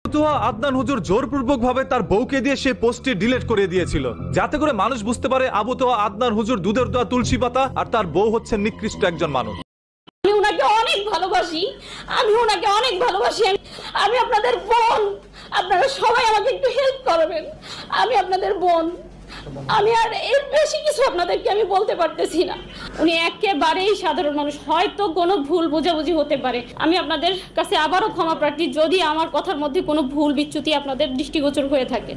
আবুতোহা আদনান হুজুর জোরপূর্বক ভাবে তার বউকে দিয়ে সে পোস্টটি ডিলিট করে দিয়েছিল, যাতে করে মানুষ বুঝতে পারে আবুতোহা আদনান হুজুর দুধের দোয়া তুলসী পাতা আর তার বউ হচ্ছে নিকৃষ্ট একজন মানুষ। আমি ওনাকে অনেক ভালোবাসি, আমি আপনাদের বোন, আপনারা সবাই আমাকে একটু হেল্প করবেন। আমি আপনাদের বোন, আমি আর এর বেশি কিছু আপনাদেরকে আমি বলতে পারতেছি না। উনি একেবারেই সাধারণ মানুষ, হয়তো কোনো ভুল বোঝাবুঝি হতে পারে। আমি আপনাদের কাছে আবারও ক্ষমা প্রার্থী যদি আমার কথার মধ্যে কোনো ভুল বিচ্যুতি আপনাদের দৃষ্টিগোচর হয়ে থাকে।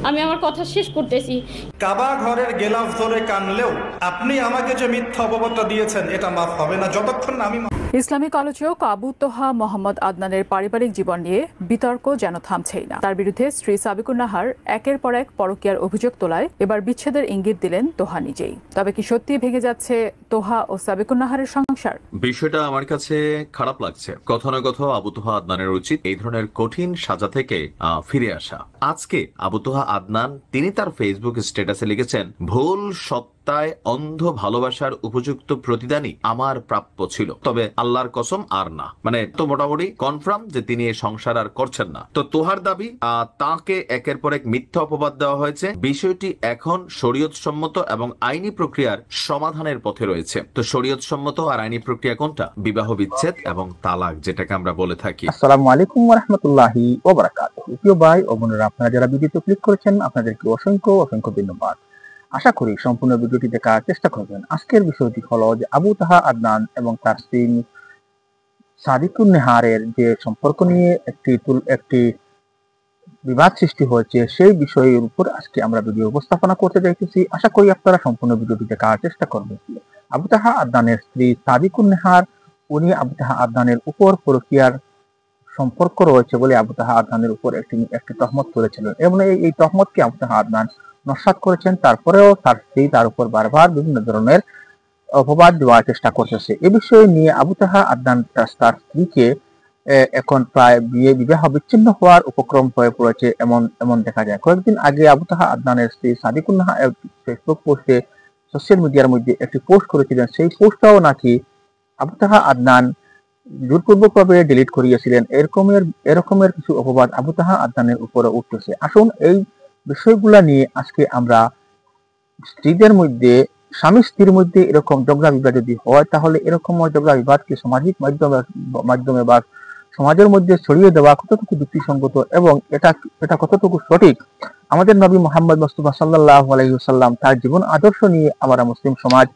আমি আমার কথা শেষ করতেছি। কাবা ঘরের গেলাফ ধরে কানলেও আপনি আমাকে যে মিথ্যা অপবাদটা দিয়েছেন এটা মাফ হবে না যতক্ষণ না আমি। ইসলামিক আলোচক আবুতোহা মোহাম্মদ আদনানের পারিবারিক জীবন নিয়ে বিতর্ক যেন থামছেই না। তার বিরুদ্ধে স্ত্রী সাবিকুন নাহার একের পর এক পরকীয়ার অভিযোগ তোলায় এবার বিচ্ছেদের ইঙ্গিত দিলেন তোহা নিজেই। তবে কি সত্যি ভেঙে যাচ্ছে তোহা ও সাবিকুন নাহারের সংসার? বিষয়টা আমার কাছে খারাপ লাগছে। কথা না কথা আবুতোহা আদনানের উচিত এই ধরনের কঠিন সাজা থেকে ফিরে আসা। আজকে আবুতোহা আদনান তিনি তার ফেসবুক স্ট্যাটাসে লিখেছেন, ভুল সত্তায় অন্ধ ভালোবাসার উপযুক্ত প্রতিদানই আমার প্রাপ্য ছিল, তবে আল্লাহর কসম আর না। মানে তো মোটামুটি কনফার্ম যে তিনি এই সংসার আর করছেন না। তো তোহার দাবি তাকে একের পর এক মিথ্যা অপবাদ দেওয়া হয়েছে। বিষয়টি এখন শরীয়ত সম্মত এবং আইনি প্রক্রিয়ার সমাধানের পথে রয়েছে। তো শরীয়ত সম্মত আর আইনি প্রক্রিয়া কোনটা? বিবাহ বিচ্ছেদ এবং তালাক, যেটাকে আমরা বলে থাকি। আসসালামু আলাইকুম ওয়া রাহমাতুল্লাহি ওয়া বারাকাতুহু। প্রিয় ভাই ও বোনেরা, আপনারা যারা ভিডিওতে ক্লিক করেছেন আপনাদেরকে অসংখ্য ধন্যবাদ। আশা করি সম্পূর্ণ ভিডিওটি দেখার চেষ্টা করবেন। আজকের বিষয়টি হলো যে আবুতোহা আদনান এবং তার স্ত্রী সাবিকুন নাহারের যে সম্পর্ক নিয়ে একটি বিবাদ সৃষ্টি হয়েছে, সেই বিষয়ের উপর আজকে আমরা ভিডিও উপস্থাপনা করতে যাইতেছি। আশা করি আপনারা সম্পূর্ণ ভিডিওটি দেখার চেষ্টা করবেন। আবুতোহা আদনানের স্ত্রী সাবিকুন নাহার, উনি আবুতোহা আদনানের উপর পরকীয়ার সম্পর্ক রয়েছে বলে আবুতোহা আদনানের উপর একটি তহমত করেছিলেন এবং এই তহমতকে আবুতোহা আদনান নস্যাৎ করেছেন। তারপরেও তার স্ত্রী তার উপর বারবার বিভিন্ন ধরনের অপবাদ দেওয়ার চেষ্টা করতেছে। এ বিষয়ে নিয়ে আবুতোহা আদনান তার স্ত্রীকে এখন প্রায় বিবাহ বিচ্ছিন্ন হওয়ার উপক্রম হয়ে পড়েছে এমন দেখা যায়। কয়েকদিন আগে আবুতোহা আদনানের স্ত্রী সাবিকুন নাহার ফেসবুক পোস্টে সোশ্যাল মিডিয়ার মধ্যে একটি পোস্ট করেছিলেন। সেই পোস্টটাও নাকি আবুতোহা আদনান জোরপূর্বকভাবে ডিলিট করিয়েছিলেন। এরকমের কিছু অপবাদ আবুতোহা আদনানের উপরে উঠতেছে। আসুন এই বিষয়গুলা নিয়ে আজকে আমরা স্ত্রীদের মধ্যে, স্বামী স্ত্রীর মধ্যে এরকম ঝগড়া বিবাদ যদি হয়, তাহলে এরকম ঝগড়া বিবাদকে সামাজিক মাধ্যমে বা সমাজের মধ্যে ছড়িয়ে দেওয়া কতটুকু যুক্তিসঙ্গত এবং এটা কতটুকু সঠিক। আমাদের নবী মুহাম্মদ মুস্তাফা সাল্লাল্লাহু আলাইহি ওয়াসাল্লাম তার জীবন আদর্শ নিয়ে আমরা মুসলিম সমাজ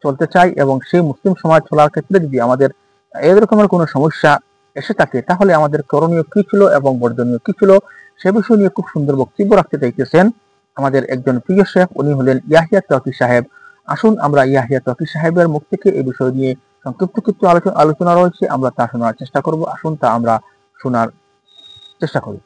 চলতে চাই এবং সেই মুসলিম সমাজ চলার ক্ষেত্রে যদি আমাদের এই রকমের কোনো সমস্যা এসে থাকে, তাহলে আমাদের করণীয় কি ছিল এবং বর্জনীয় কি ছিল, সে বিষয় নিয়ে খুব সুন্দর বক্তব্য রাখতে চাইতেছেন আমাদের একজন প্রিয় শেখ। উনি হলেন ইয়াহিয়া তৌকী সাহেব। আসুন আমরা ইয়াহিয়া তৌকী সাহেবের মুখ থেকে এই বিষয় নিয়ে সংক্ষিপ্ত কিছু আলোচনা রয়েছে, আমরা তা শোনার চেষ্টা করব। আসুন তা আমরা শোনার চেষ্টা করি।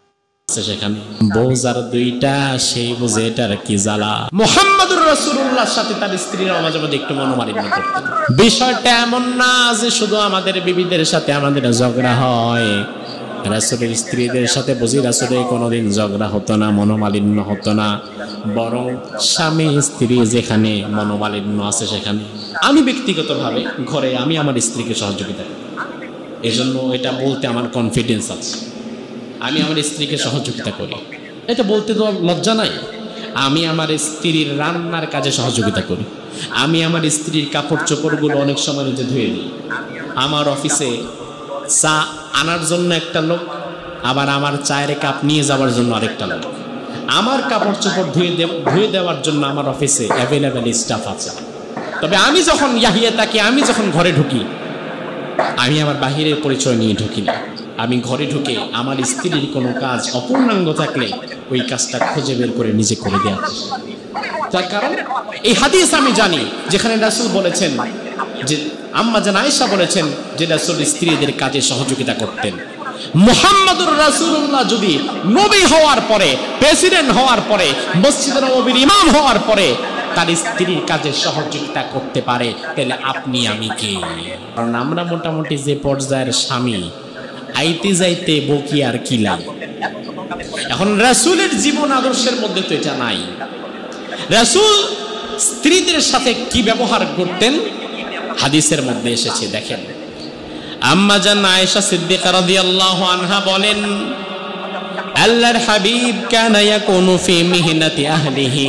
সেখানে বোঝার দুইটা, সেই বুঝে এটার কি জ্বালা। মুহাম্মদুর রাসূলুল্লাহর সাথে তার স্ত্রীরা মাঝে মাঝে একটু মনোমালিন্য করতেন। বিষয়টা এমন না যে শুধু আমাদের বিবিদের সাথে আমাদের ঝগড়া হয়, রাসূলের স্ত্রীদের সাথে বুঝি রাসূলের কোনোদিন ঝগড়া হতো না, মনোমালিন্য হতো না। বরং স্বামী স্ত্রী যেখানে মনোমালিন্য আছে সেখানে আমি ব্যক্তিগতভাবে ঘরে আমি আমার স্ত্রীকে সহযোগিতা করি। এজন্য এটা বলতে আমার কনফিডেন্স আছে। আমি আমার স্ত্রীকে সহযোগিতা করি, এটা বলতে তো লজ্জা নাই। আমি আমার স্ত্রীর রান্নার কাজে সহযোগিতা করি। আমি আমার স্ত্রীর কাপড় চোপড়গুলো অনেক সময় নিজে ধুয়ে দিই। আমার অফিসে চা আনার জন্য একটা লোক, আবার আমার চায়ের কাপ নিয়ে যাওয়ার জন্য আরেকটা লোক। আমার কাপড় চোপড় ধুয়ে দেওয়ার জন্য আমার অফিসে অ্যাভেলেবেল স্টাফ আছে। তবে আমি যখন ইয়াহিয়া থাকি, আমি যখন ঘরে ঢুকি, আমি আমার বাহিরের পরিচয় নিয়ে ঢুকি না। আমি ঘরে ঢুকে আমার স্ত্রীর কোনো কাজ অপূর্ণাঙ্গ থাকলে ওই কাজটা খুঁজে বের করে নিজে করে দেওয়া। তার কারণ এই হাদিস আমি জানি, যেখানে রাসূল বলেছেন যে আম্মা জান আয়েশা বলেছেন যে রাসূল স্ত্রীদের কাজে সহযোগিতা করতেন। মুহাম্মদুর রাসূলুল্লাহ যদি নবী হওয়ার পরে, প্রেসিডেন্ট হওয়ার পরে, মসজিদে নববীর ইমাম হওয়ার পরে তার স্ত্রীর কাজে সহযোগিতা করতে পারে, তাহলে আপনি আমি কে? কারণ আমরা মোটামুটি যে পর্যায়ের স্বামী, আইতে যাইতে বকি আর কি লাগে। এখন রাসূলের জীবন আদর্শের মধ্যে তো এটা নাই। রাসূল স্ত্রীদের সাথে কি ব্যবহার করতেন হাদিসের মধ্যে এসেছে। দেখেন, আম্মা জান আয়েশা সিদ্দিকা রাদিয়াল্লাহু আনহা বলেন, আল্লাহর হাবিব কানা ইয়াকুনু ফি মিহনাতি আহলিহি,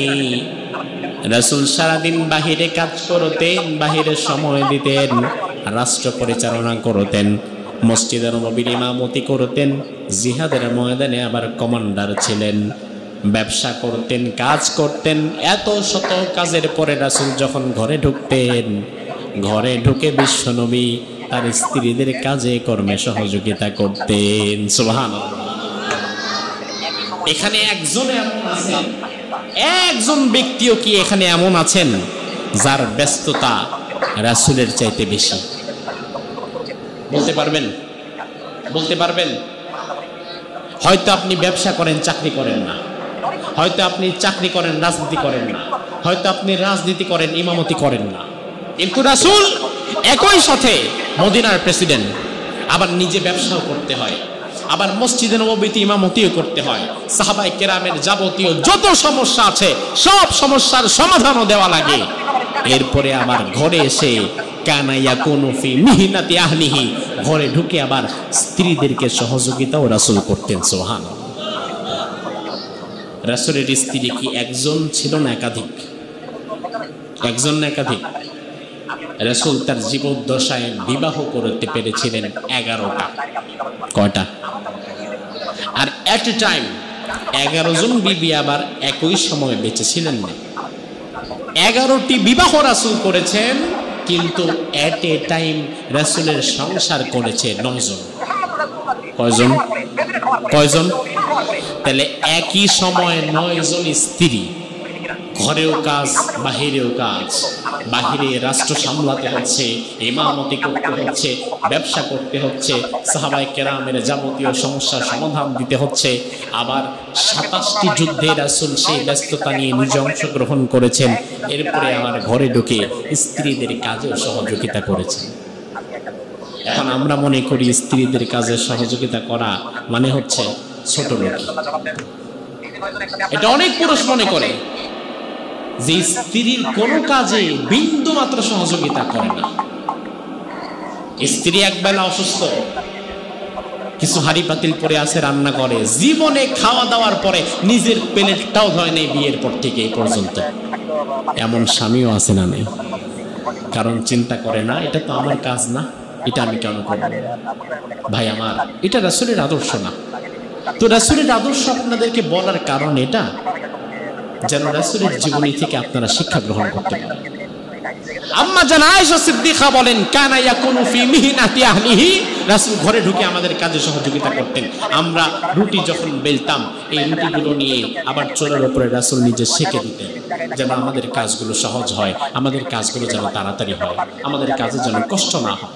রাসূল সারাদিন বাহিরে কাজ করতেন, বাহিরে সময় দিতেন, রাষ্ট্র পরিচালনা করতেন, মসজিদের নববীর ইমামতি করতেন, জিহাদের ময়দানে আবার কমান্ডার ছিলেন, ব্যবসা করতেন, কাজ করতেন। এত শত কাজের পরে রাসূল যখন ঘরে ঢুকতেন, ঘরে ঢুকে বিশ্বনবী তার স্ত্রীদের কাজে কর্মে সহযোগিতা করতেন। সুবহানাল্লাহ। এখানে একজন এমন আছেন, একজন ব্যক্তিও কি এখানে এমন আছেন যার ব্যস্ততা রাসূলের চাইতে বেশি? বলতে পারবেন? বলতে পারবেন? হয়তো আপনি ব্যবসা করেন, চাকরি করেন না, হয়তো আপনি চাকরি করেন, রাজনীতি করেন না, হয়তো আপনি রাজনীতি করেন, ইমামতি করেন না, কিন্তু রাসূল একই সাথে মদিনার প্রেসিডেন্ট, আবার নিজে ব্যবসাও করতে হয়, আবার মসজিদে নববীতে ইমামতিও করতে হয়, সাহাবায়ে কেরামের যাবতীয় যত সমস্যা আছে সব সমস্যার সমাধানও দেওয়া লাগে। এরপরে আবার ঘরে এসে কানা ইয়াকুনু ফি মিহনাতি আহলিহি, ঘরে ঢুকে আবার স্ত্রীদেরকে সহযোগিতাও রাসূল করতেন। সুবহানাল্লাহ। রাসূলের স্ত্রী কি একজন ছিল না একাধিক? একজন না একাধিক? রাসূল তার জীবদ্দশায় বিবাহ করতে পেরেছিলেন 11টা। কয়টা? আর এট এ টাইম 11 জন বিবি আবার একই সময়ে বেঁচে ছিলেন না। 11টি বিবাহ রাসূল করেছেন, কিন্তু এট এ টাইম রাসূলের সংসার করেছে 9 জন। কয়জন? কয়জন? তাহলে একই সময়ে 9 জন স্ত্রী, ঘরেও কাজ, বাহিরেও কাজ, বাহিরে রাষ্ট্র সামলাতে হচ্ছে, ইমামতি করতে হচ্ছে, ব্যবসা করতে হচ্ছে, সাহাবায়ে কেরামের যাবতীয় সমস্যার সমাধান দিতে হচ্ছে। আবার 27টি যুদ্ধে রাসূল সেই ব্যস্ততা নিয়ে নিজে অংশগ্রহণ করেছেন। এরপরে আমার ঘরে ঢুকে স্ত্রীদের কাজেও সহযোগিতা করেছেন। এখন আমরা মনে করি স্ত্রীদের কাজে সহযোগিতা করা মানে হচ্ছে ছোট লোকী। এটা অনেক পুরুষ মনে করে যে স্ত্রীর কোনো কাজে বিন্দু মাত্র সহযোগিতা করে না। স্ত্রী একবেলা অসুস্থ, কিছু হাড়ি পাতিল পরে আছে, রান্না করে, জীবনে খাওয়া দাওয়ার পরে নিজের প্লেটটাও ধয় নেই বিয়ের পর থেকে এই পর্যন্ত। এমন স্বামীও আছে না নেই? কারণ চিন্তা করে না, এটা তো আমার কাজ না, এটা আমি কেন করব? ভাই আমার, এটা রাসূলের আদর্শ না। তো রাসূলের আদর্শ আপনাদেরকে বলার কারণ এটা, যেন রাসূলের জীবনী থেকে আপনারা শিক্ষা গ্রহণ করতে পারেন। আম্মা জান আয়েশা সিদ্দিকা বলেন, কানা ইয়াকুনু ফি মিহনাতি আহলিহি, রাসূল ঘরে ঢুকে আমাদের কাজে সহযোগিতা করতেন। আমরা রুটি যখন বেলতাম, এই রুটিগুলো নিয়ে আবার চোরের উপরে রাসূল নিজে সেঁকে দিতেন, যেন আমাদের কাজগুলো সহজ হয়, আমাদের কাজগুলো যেন তাড়াতাড়ি হয়, আমাদের কাজে যেন কষ্ট না হয়।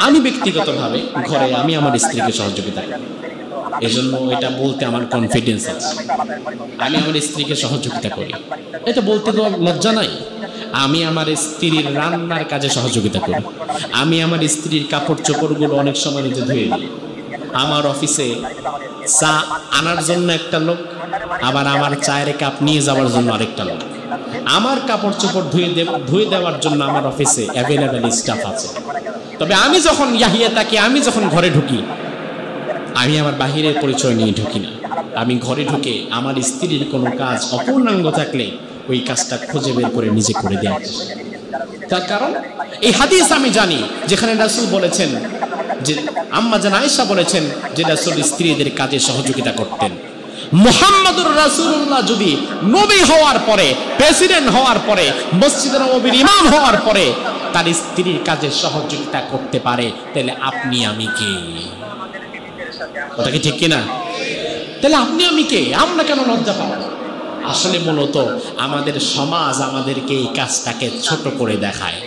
আমি ব্যক্তিগতভাবে ঘরে আমি আমার স্ত্রীকে সহযোগিতা করি, এজন্য এটা বলতে আমার কনফিডেন্স আছে। আমি আমার স্ত্রীকে সহযোগিতা করি, এটা বলতে তো লজ্জা নাই। আমি আমার স্ত্রীর রান্নার কাজে সহযোগিতা করি, আমি আমার স্ত্রীর কাপড় চোপড়গুলো অনেক সময় নিজে ধুয়ে দিই। আমার অফিসে চা আনার জন্য একটা লোক, আবার আমার চায়ের কাপ নিয়ে যাওয়ার জন্য আরেকটা লোক। আমার কাপড় চোপড় ধুয়ে দেওয়ার জন্য আমার অফিসে অ্যাভেলেবেল স্টাফ আছে। তবে আমি যখন ইয়াহিয়া থাকি, আমি যখন ঘরে ঢুকি, আমি আমার বাহিরের পরিচয় নিয়ে ঢুকি না। আমি ঘরে ঢুকে আমার স্ত্রীর কোনো কাজ অপূর্ণাঙ্গ থাকলে ওই কাজটা খুঁজে বের করে নিজে করে দেওয়া। তার কারণ এই হাদিস আমি জানি, যেখানে রাসূল বলেছেন যে, আম্মা জান আয়েশা বলেছেন যে রাসূল স্ত্রীদের কাজে সহযোগিতা করতেন। মুহাম্মদুর রাসূলুল্লাহ যদি নবী হওয়ার পরে, প্রেসিডেন্ট হওয়ার পরে, মসজিদের নববীর ইমাম হওয়ার পরে তার স্ত্রীর কাজে সহযোগিতা করতে পারে, তাহলে আপনি আমি কে? ওটা কি ঠিক কিনা? তাহলে আপনি আমি কে? আমরা কেন লজ্জা পাবো? আসলে মূলত আমাদের সমাজ আমাদেরকে এই কাজটাকে ছোট করে দেখায়।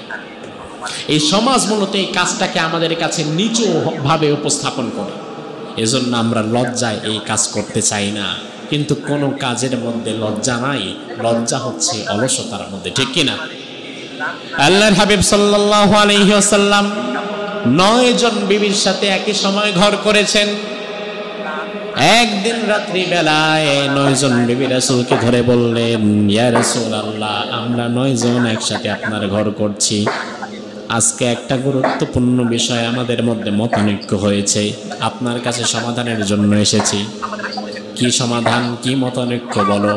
এই সমাজ মূলত এই কাজটাকে আমাদের কাছে নিচু ভাবে উপস্থাপন করে। এজন্য আমরা লজ্জায় এই কাজ করতে চাই না। কিন্তু কোনো কাজের মধ্যে লজ্জা নাই, লজ্জা হচ্ছে অলসতার মধ্যে, ঠিক কিনা? আল্লাহর হাবিব সাল্লাল্লাহু আলাইহি ওয়াসাল্লাম 9 জন বিবির সাথে একই সময় ঘর করেছেন। একদিন রাত্রি বেলায় 9 জন বিবি রাসূলকে ধরে বললেন, ইয়া রাসূলুল্লাহ, আমরা 9 জন একসাথে আপনার ঘর করছি, আজকে একটা গুরুত্বপূর্ণ বিষয় আমাদের মধ্যে মতানৈক্য হয়েছে, আপনার কাছে সমাধানের জন্য এসেছি। কি সমাধান, কি মতানৈক্য বলো?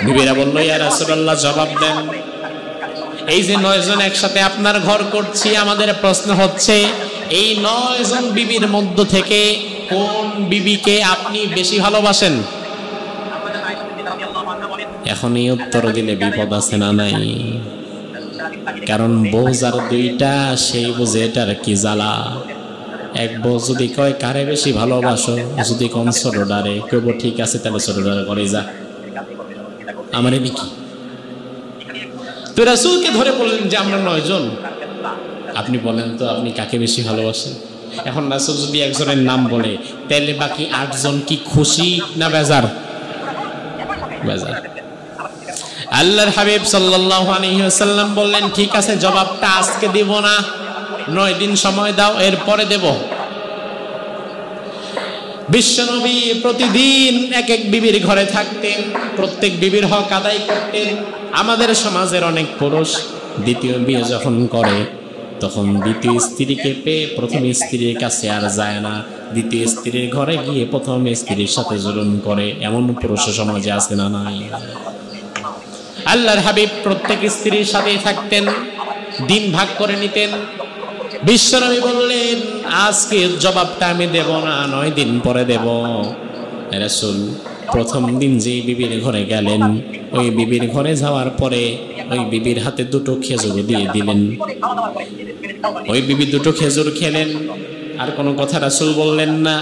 বিবিরা বলল, ইয়া রাসূলুল্লাহ জবাব দেন। এই যে 9 জন একসাথে আপনার ঘর করছি, আমাদের প্রশ্ন হচ্ছে এই 9 জন বিবির মধ্য থেকে কোন বিবিকে আপনি বেশি ভালোবাসেন? এখন এই উত্তর দিলে বিপদ আছে না নাই? কারণ বউ যার 2টা সেই বুঝে এটার কি জ্বালা। এক বউ যদি কয় কারে বেশি ভালোবাসো, যদি কোন ছোটডারে কইব ঠিক আছে তাহলে ছোটডারে করে যা, আমার কি? তো রাসূলকে ধরে বললেন যে আমরা 9 জন, আপনি বলেন তো আপনি কাকে বেশি ভালোবাসেন? এখন রাসূল যদি একজনের নাম বলে তাহলে বাকি 8 জন কি খুশি না বেজার? বেজার। আল্লাহর হাবিব সাল্লাল্লাহু আলাইহি ওয়াসাল্লাম বললেন, ঠিক আছে জবাবটা আজকে দিব না, 9 দিন সময় দাও, এরপরে দেব। বিশ্বনবী প্রতিদিন এক এক বিবির ঘরে থাকতেন, প্রত্যেক বিবির হক আদায় করতেন। আমাদের সমাজের অনেক পুরুষ দ্বিতীয় বিয়ে যখন করে তখন দ্বিতীয় স্ত্রীকে পেয়ে প্রথম স্ত্রীর কাছে আর যায় না, দ্বিতীয় স্ত্রীর ঘরে গিয়ে প্রথম স্ত্রীর সাথে জুলুম করে। এমন পুরুষ সমাজে আছে না নাই? আল্লাহর হাবিব প্রত্যেক স্ত্রীর সাথেই থাকতেন, দিন ভাগ করে নিতেন। বিশ্বনবী বললেন, আজকে জবাবটা আমি দেব না, 9 দিন পরে দেব। রাসূল প্রথম দিন যে বিবির ঘরে গেলেন, ওই বিবির ঘরে যাওয়ার পরে ওই বিবির হাতে 2টো খেজুর দিয়ে দিলেন। ওই বিবি 2টো খেজুর খেলেন, আর কোনো কথা রাসূল বললেন না।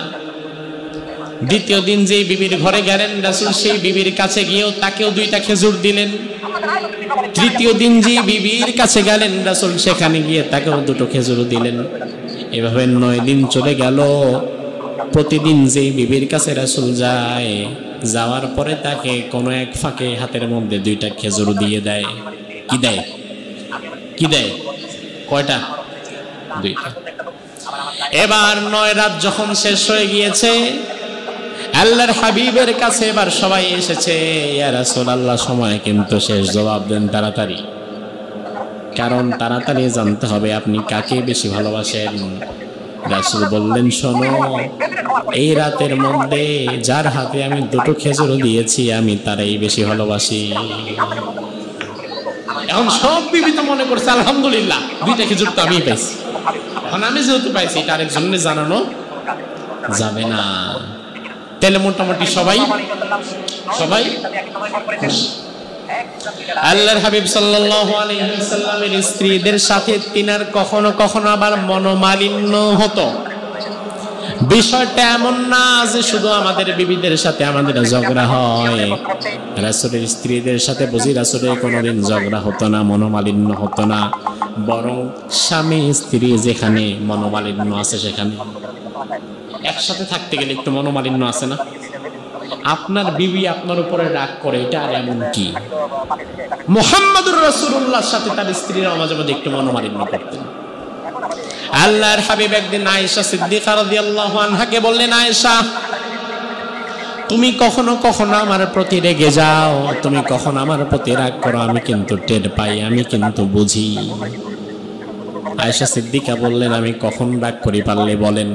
দ্বিতীয় দিন যেই বিবির ঘরে গেলেন রাসূল, সেই বিবির কাছে গিয়েও তাকেও 2টা খেজুর দিলেন। তৃতীয় দিন যে বিবির কাছে গেলেন রাসূল, সেখানে গিয়ে তাকেও 2টো খেজুর দিলেন। এভাবে 9 দিন চলে গেল। প্রতিদিন যেই বিবির কাছে রাসূল যায়, যাওয়ার পরে তাকে কোনো এক ফাঁকে হাতের মধ্যে 2টা খেজুর দিয়ে দেয়। কি দেয়? কি দেয়? কয়টা? 2টা। এবার 9 রাত যখন শেষ হয়ে গিয়েছে, আল্লাহর হাবিবের কাছে এবার সবাই এসেছে। ইয়া রাসূলুল্লাহ সময় কিন্তু শেষ, জবাব দেন তাড়াতাড়ি, কারণ তাড়াতাড়ি জানতে হবে আপনি কাকে বেশি ভালোবাসেন। রাসূল বললেন, শোনো, এই রাতের মধ্যে যার হাতে আমি 2টো খেজুর দিয়েছি আমি তারই বেশি ভালোবাসি। এখন সব বিবি তো মনে করছে আলহামদুলিল্লাহ 2টা খেজুর তো আমি পাইছি, এখন আমি যেহেতু পাইছি এটা আরেকজনকে জানানো যাবে না। তাহলে মোটামুটি সবাই আল্লাহর হাবিব সাল্লাল্লাহু আলাইহি ওয়াসাল্লামের স্ত্রীদের সাথে তিনার কখনো কখনো আবার মনোমালিন্য হতো। বিষয়টা এমন না যে শুধু আমাদের বিবিদের সাথে আমাদের ঝগড়া হয়, রাসূলের স্ত্রীদের সাথে বুঝি রাসূলের কোনোদিন ঝগড়া হতো না, মনোমালিন্য হতো না। বরং স্বামী স্ত্রী যেখানে মনোমালিন্য আছে সেখানে একসাথে থাকতে গেলে একটু মনোমালিন্য আছে না? আপনার বিবি আপনার উপরে রাগ করে, এটা আর এমন কি? মুহাম্মদুর রাসূলুল্লাহর সাথে তার স্ত্রীরা মাঝে মাঝে একটু মনোমালিন্য করতেন। আল্লাহর হাবিব একদিন আয়েশা সিদ্দিকা রাদিয়াল্লাহু আনহাকে বললেন, আয়েশা, তুমি কখনো কখনো আমার প্রতি রেগে যাও, তুমি কখনো আমার প্রতি রাগ করো, আমি কিন্তু টের পাই, আমি কিন্তু বুঝি। আয়েশা সিদ্দিকা বললেন, আমি কখন রাগ করি পারলে বলেন।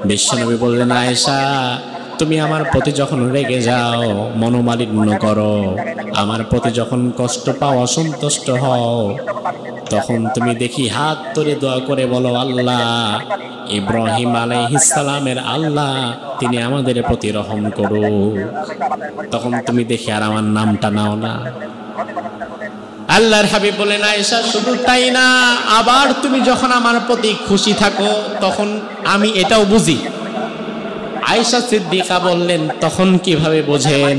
বিশ্বনবী বললেন, আয়েশা, তুমি আমার প্রতি যখন রেগে যাও, মনোমালিন্য করো, আমার প্রতি যখন কষ্ট পাও, অসন্তুষ্ট হও, তখন তুমি দেখি হাত তুলে দোয়া করে বলো, আল্লাহ, ইব্রাহিম আলাইহিস সালামের আল্লাহ তিনি আমাদের প্রতি রহম করুক। তখন তুমি দেখি আর আমার নামটা নাও না। আল্লাহর হাবিব বলেন, আয়েশা, শুধু তাই না, আবার তুমি যখন আমার প্রতি খুশি থাকো তখন আমি এটাও বুঝি। আয়েশা সিদ্দিকা বললেন, তখন কিভাবে বোঝেন?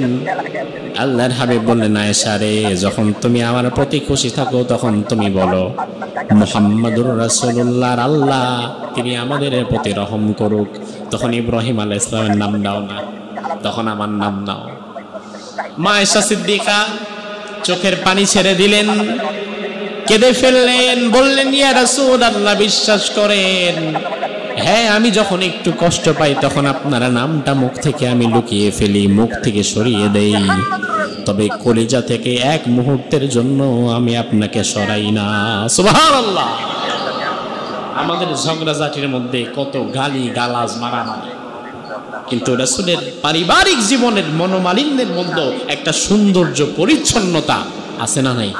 আল্লাহর হাবিব বললেন, আয়েশা রে, যখন তুমি আমার প্রতি খুশি থাকো তখন তুমি বলো, মুহাম্মাদুর রাসূলুল্লাহর আল্লাহ তিনি আমাদের প্রতি রহম করুক। তখন ইব্রাহিম আলাইহিস সালামের নাম দাও না, তখন আমার নাম নাও। মা আয়েশা সিদ্দিকা চোখের পানি ছেড়ে দিলেন, কেঁদে ফেললেন, বললেন, ইয়া রাসূলুল্লাহ, বিশ্বাস করেন, হ্যাঁ, আমি যখন একটু কষ্ট পাই তখন আপনার নামটা মুখ থেকে আমি লুকিয়ে ফেলি, মুখ থেকে সরিয়ে দেই, তবে কলিজা থেকে এক মুহূর্তের জন্য আমি আপনাকে সরাই না। সুবহানাল্লাহ। আমাদের ঝগড়াঝাটির মধ্যে কত গালি গালাজ মারামারি, কিন্তু রাসূলের পারিবারিক জীবনের মনোমালিন্যের মধ্যে একটা সৌন্দর্য পরিচ্ছন্নতা আছে না নাই?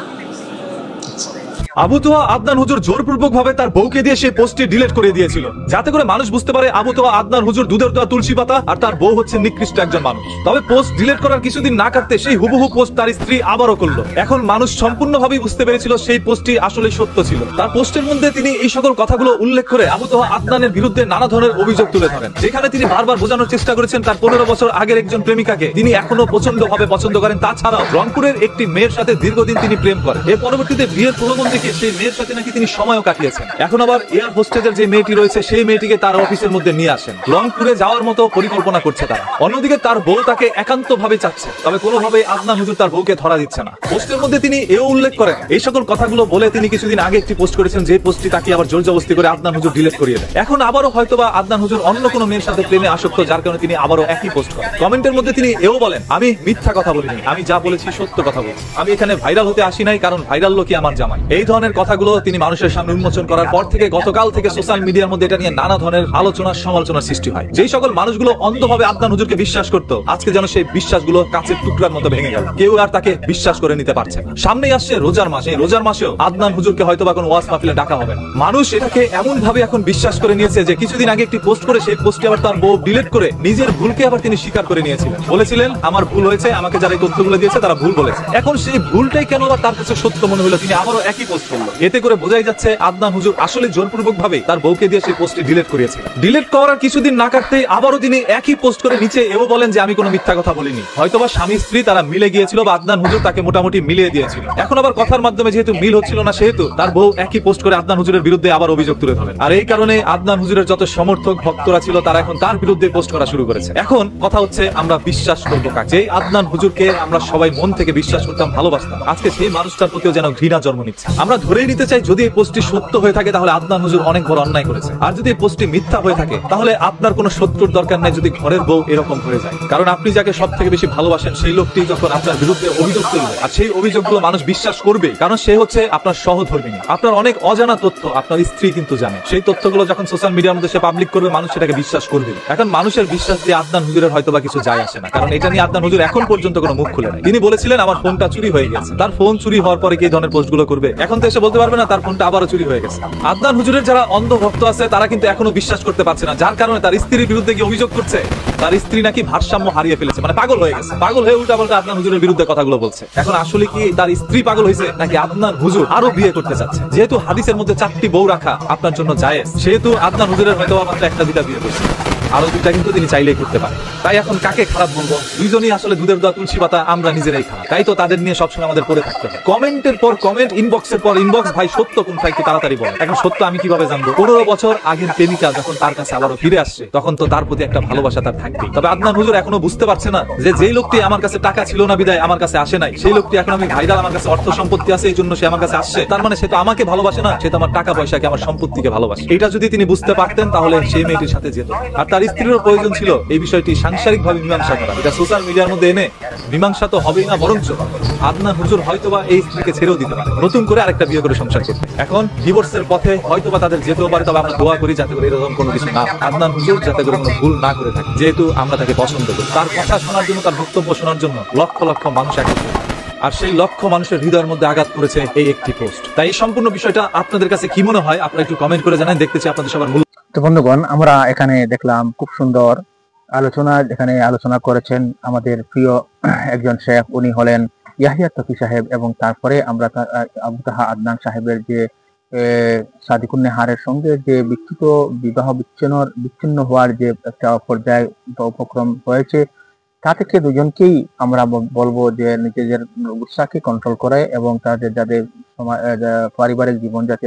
আবু তোহা আদনান হুজুর জোরপূর্বক ভাবে তার বউকে দিয়ে সেই পোস্টটি ডিলিট করে দিয়েছিল, যাতে করে মানুষ বুঝতে পারে আবু তোহা আদনান হুজুর দুধের দোয়া তুলসী পাতা আর তার বউ হচ্ছে নিকৃষ্ট একজন মানুষ। তবে পোস্ট ডিলিট করার কিছুদিন না কাটতে সেই হুবহু পোস্ট তার স্ত্রী আবারও করলো। এখন মানুষ সম্পূর্ণভাবে বুঝতে পেরেছিল সেই পোস্টটি আসলে সত্য ছিল। তার পোস্টের মধ্যে তিনি এই সকল কথাগুলো উল্লেখ করে আবু তোহা আদনানের বিরুদ্ধে নানা ধরনের অভিযোগ তুলে ধরেন, যেখানে তিনি বারবার বোঝানোর চেষ্টা করেছেন তার 15 বছর আগের একজন প্রেমিকাকে তিনি এখনো প্রচন্ড ভাবে পছন্দ করেন। তাছাড়াও রংপুরের একটি মেয়ের সাথে দীর্ঘদিন তিনি প্রেম করেন। এর পরবর্তীতে বিয়ের প্রলোভন দেখে সেই মেয়ের সাথে নাকি তিনি সময়ও কাটিয়েছেন। এখন আবার এয়ার হোস্টেজের যে মেয়েটি রয়েছে সেই মেয়েটিকে তার অফিসের মধ্যে নিয়ে আসেন, রংপুরে যাওয়ার মতো পরিকল্পনা করছে তারা। অন্যদিকে তার বউ তাকে একান্ত ভাবে চাচ্ছে, তবে কোনোভাবে আদনান হুজুর তার বউকে ধরা দিচ্ছে না। পোস্টের মধ্যে তিনি এও উল্লেখ করেন, এই সকল কথাগুলো বলে তিনি কিছুদিন আগে একটি পোস্ট করেছেন, যে পোস্টটি তাকে আবার জোরজবস্তি করে আদনান হুজুর ডিলিট করিয়ে দেয়। এখন আবারও হয়তোবা আদনান হুজুর অন্য কোনো মেয়ের সাথে প্রেমে আসক্ত, যার কারণে তিনি আবারও একই পোস্ট করেন। কমেন্টের মধ্যে তিনি এও বলেন, আমি মিথ্যা কথা বলিনি, আমি যা বলেছি সত্য কথা বলছি, আমি এখানে ভাইরাল হতে আসি নাই, কারণ ভাইরাল লোকই আমার জামাই। এই ধরনের কথাগুলো তিনি মানুষের সামনে উন্মোচন করার পর থেকে গতকাল থেকে সোশ্যাল মিডিয়ার মধ্যে এটা নিয়ে নানা ধরনের আলোচনা সমালোচনার সৃষ্টি হয়। যেই সকল মানুষগুলো অন্ধভাবে আদনান হুজুরকে বিশ্বাস করত, আজকে যেন সেই বিশ্বাসগুলো কাঁচের টুকরার মতো ভেঙে গেল, কেউ আর তাকে বিশ্বাস করে নিতে পারছে না। সামনেই আসছে রোজার মাস, এই রোজার মাসেও আদনান হুজুরকে হয়তো বা কোনো ওয়াজ মাহফিলে ডাকা হবে না। মানুষ এটাকে এমন ভাবে এখন বিশ্বাস করে নিয়েছে যে কিছুদিন আগে একটি পোস্ট করে সেই পোস্টে আবার তার বউ ডিলিট করে নিজের ভুলকে আবার তিনি স্বীকার করে নিয়েছিলেন, বলেছিলেন আমার ভুল হয়েছে, আমাকে যারা এই তথ্যগুলো দিয়েছে তারা ভুল বলেছে। এখন সেই ভুলটাই কেন আবার তার কাছে সত্য মনে হলো, তিনি আবারও একই পোস্ট করলো। এতে করে বোঝাই যাচ্ছে আদনান হুজুর আসলে জোরপূর্বক ভাবে তার বউকে দিয়ে সেই পোস্টটি ডিলিট করিয়েছিলেন। ডিলিট করার কিছুদিন না কাটতেই আবারও তিনি একই পোস্ট করে নিচে এও বলেন যে আমি কোনো মিথ্যা কথা বলিনি। হয়তোবা স্বামী স্ত্রী তারা মিলে গিয়েছিল বা আদনান হুজুর তাকে মোটামুটি মিলিয়ে দিয়েছিল। এখন আবার কথার মাধ্যমে যেহেতু মিল হচ্ছিল না, সেহেতু তার বউ একই পোস্ট করে আদনান হুজুরের বিরুদ্ধে আবার অভিযোগ তুলে ধরেন। আর এই কারণে আদনান হুজুরের যত সমর্থক ভক্তরা ছিল তারা এখন তার বিরুদ্ধে পোস্ট করা শুরু করেছে। এখন কথা হচ্ছে আমরা বিশ্বাস করবো কাকে? যেই আদনান হুজুরকে আমরা সবাই মন থেকে বিশ্বাস করতাম, ভালোবাসতাম, আজকে সেই মানুষটার প্রতিও যেন ঘৃণা জন্ম নিচ্ছে। আমরা ধরেই নিতে চাই যদি এই পোস্টটি সত্য হয়ে থাকে তাহলে আদনান হুজুর অনেক বড় অন্যায় করেছে। আর যদি এই পোস্টটি মিথ্যা হয়ে থাকে তাহলে আপনার কোনো শত্রুর দরকার নাই যদি ঘরের বউ এরকম হয়ে যায়। কারণ আপনি যাকে সব থেকে বেশি ভালোবাসেন সেই লোকটি যখন আপনার বিরুদ্ধে অভিযোগ তুলবে, আর সেই অভিযোগগুলো মানুষ বিশ্বাস করবে, কারণ সে হচ্ছে আপনার সহধর্মিনী। আপনার অনেক অজানা তথ্য আপনার স্ত্রী কিন্তু জানে, সেই তথ্যগুলো যখন সোশ্যাল মিডিয়ার মধ্যে সে পাবলিক করবে, মানুষ সেটাকে বিশ্বাস করবে। এখন মানুষের বিশ্বাস দিয়ে আদনান হুজুরের হয়তো বা কিছু যায় আসে না, কারণ এটা নিয়ে আদনান হুজুর এখন পর্যন্ত কোনো মুখ খুলে নাই। তিনি বলেছিলেন আমার ফোনটা চুরি হয়ে গেছে, তার ফোন চুরি হওয়ার পরে কি ধরনের পোস্টগুলো করবে? এখন তো এসে বলতে পারবে না তার ফোনটা আবারও চুরি হয়ে গেছে। আদনান হুজুরের যারা অন্ধ ভক্ত আছে তারা কিন্তু এখনো বিশ্বাস করতে পারছে না, যার কারণে তার স্ত্রীর বিরুদ্ধে কি অভিযোগ করছে, তার স্ত্রী নাকি ভারসাম্য হারিয়ে ফেলেছে, মানে পাগল হয়ে গেছে। পাগল হয়ে উল্টা পাল্টা আদনান হুজুরের বিরুদ্ধে কথাগুলো বলছে। এখন আসলে কি তার স্ত্রী পাগল হয়েছে নাকি আদনান হুজুর আরো বিয়ে করতে চাচ্ছে? যেহেতু হাদিসের মধ্যে 4টি বউ রাখা আপনার জন্য জায়েজ, সেহেতু আদনান হুজুরের হয়তো মাত্র 1টা-2টা বিয়ে করছে, আরো 2টা কিন্তু তিনি চাইলেই করতে পারে। তাই এখন কাকে খারাপ বলবো? দুইজনই আসলে দুধের দোয়া তুলসী পাতা, আমরা নিজেরাই খারাপ। তাই তো তাদের নিয়ে সবসময় আমাদের পড়ে থাকতে হবে। কমেন্টের পর কমেন্ট, ইনবক্সের পর ইনবক্স, ভাই সত্য কোনটা একটু তাড়াতাড়ি বলে। এখন সত্য আমি কিভাবে জানবো? 15 বছর আগের প্রেমিকা যখন তার কাছে আবারও ফিরে আসছে, তখন তো তার প্রতি একটা ভালোবাসা তার থাকবেই। তবে আদনান হুজুর এখনো বুঝতে পারছে না যে যেই লোকটি আমার কাছে টাকা ছিল না বিদায় আমার কাছে আসে নাই, সেই লোকটি এখন আমি ভাইরাল, আমার কাছে অর্থ সম্পত্তি আছে এই জন্য সে আমার কাছে আসছে, তার মানে সে তো আমাকে ভালোবাসে না, সে তো আমার টাকা পয়সাকে, আমার সম্পত্তিকে ভালোবাসে। এটা যদি তিনি বুঝতে পারতেন তাহলে সেই মেয়েটির সাথে যেত। আর তার স্ত্রীরও প্রয়োজন ছিল এই বিষয়টি সাংসারিক ভাবে মীমাংসা করা। এটা সোশ্যাল মিডিয়ার মধ্যে এনে মীমাংসা তো হবেই না, বরঞ্চ আদনান হুজুর হয়তোবা এই স্ত্রীকে ছেড়েও দিতে পারে, নতুন করে আরেকটা বিয়ে করে সংসার করতে। এখন ডিভোর্সের পথে হয়তোবা তাদের যেতেও পারে, তবে আমরা দোয়া করি যাতে করে এরকম কোনো কিছু না, আদনান হুজুর যাতে করে কোনো ভুল না করে থাকে। যেহেতু আমরা তাকে পছন্দ করি, তার কথা শোনার জন্য, তার বক্তব্য শোনার জন্য লক্ষ লক্ষ মানুষ একত্রিত, আর সেই লক্ষ মানুষের হৃদয়ের মধ্যে আঘাত করেছে এই একটি পোস্ট। তাই এই সম্পূর্ণ বিষয়টা আপনাদের কাছে কি মনে হয় আপনারা একটু কমেন্ট করে জানান, দেখতে চাই আপনাদের সবার মূল। তো বন্ধুগণ, আমরা এখানে দেখলাম খুব সুন্দর আলোচনা, এখানে আলোচনা করেছেন আমাদের প্রিয় একজন শেখ, উনি হলেন ইয়াহিয়া তকি সাহেব, এবং তারপরে আমরা আবু তাহা আদনান সাহেবের যে সাদিকুন নেহারের সঙ্গে যে বিবাহ বিচ্ছিন্ন হওয়ার যে একটা পর্যায় উপক্রম হয়েছে, তা থেকে দুজনকেই আমরা বলবো যে নিজেদের গুসাকে কন্ট্রোল করে এবং তাদের যাদের পারিবারিক জীবন যাতে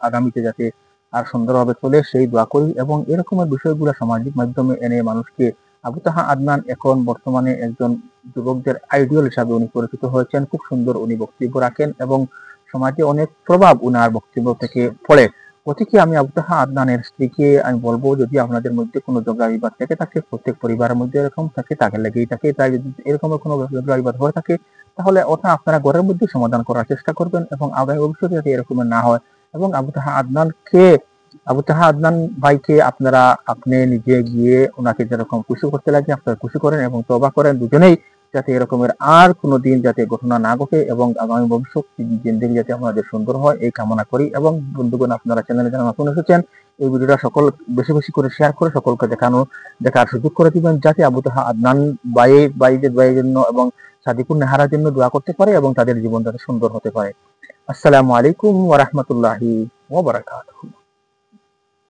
আগামীতে যাতে আর সুন্দরভাবে চলে সেই দোয়া করি। এবং এরকমের বিষয়গুলো সামাজিক মাধ্যমে এনে মানুষকে, আবু তাহা আদনান এখন বর্তমানে একজন যুবকদের আইডিয়াল হিসাবে উনি পরিচিত হয়েছেন। খুব সুন্দর উনি বক্তব্য রাখেন এবং সমাজে অনেক প্রভাব উনার বক্তব্য থেকে পড়ে। প্রতীকে আমি আবু তাহা আদনানের স্ত্রীকে আমি বলবো, যদি আপনাদের মধ্যে কোনো ঝগড়া বিবাদ থেকে থাকে, প্রত্যেক পরিবারের মধ্যে এরকম থাকে, তাকে লেগেই থাকে, তাই যদি এরকমের কোনো ঝগড়া বিবাদ হয়ে থাকে তাহলে ওটা আপনারা ঘরের মধ্যে সমাধান করার চেষ্টা করবেন এবং আগামী ভবিষ্যতে যাতে এরকমের না হয়। এবং আবু তাহা আদনানকে আবু তাহা আদনান ভাইকে আপনি নিজে গিয়ে ওনাকে যেরকম খুশি করতে লাগে আপনারা খুশি করেন এবং তওবা করেন দুজনেই, যাতে এরকমের আর কোনোদিন যাতে ঘটনা না ঘটে এবং আগামী ভবিষ্যৎ জিন্দেগি যাতে আমাদের সুন্দর হয় এই কামনা করি। এবং বন্ধুগণ, আপনারা চ্যানেলে যারা নতুন এসেছেন এই ভিডিওটা সকল বেশি বেশি করে শেয়ার করে সকলকে দেখার সুযোগ করে দিবেন, যাতে আবু তাহা আদনান ভাইয়ের জন্য এবং সাদিকুন নেহারার জন্য দোয়া করতে পারে এবং তাদের জীবন যাতে সুন্দর হতে পারে। আসসালামু আলাইকুম ওয়া রাহমাতুল্লাহি ওয়া বারাকাতুহু।